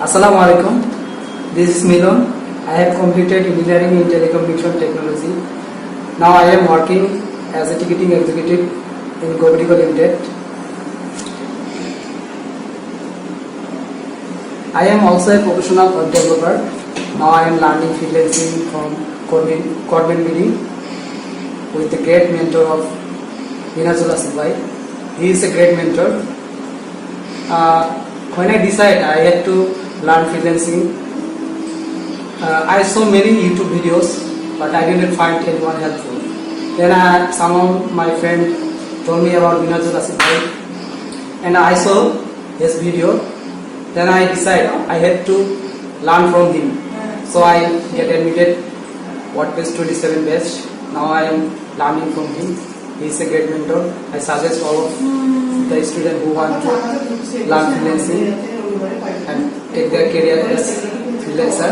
Assalamu alaikum. This is Milon. I have completed engineering in telecommunication technology. Now I am working as a ticketing executive in Go Limited. I am also a professional web developer. Now I am learning freelancing from Corbin Meeting with the great mentor of Minazul Asifbhai. He is a great mentor. When I decided I had to learn freelancing, I saw many YouTube videos, but I didn't find anyone helpful. Then somehow my friend told me about Minazul Asifbhai, and I saw his video. Then I decided I had to learn from him. So I get admitted WordPress 27 batch. Now I am learning from him. He is a great mentor. I suggest all of the students who want to learn freelancing and take their career as freelancer.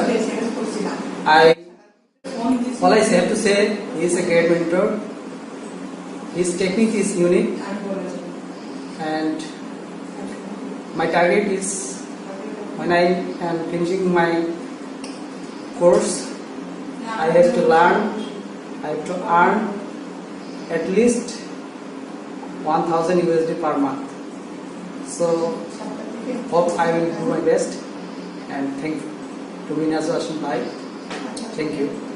All I have to say, he is a great mentor. His technique is unique, and my target is, when I am finishing my course, I have to learn, I have to earn at least 1000 USD per month. So hope I will do my best, and thank you to Minazul Asifbhai. Thank you.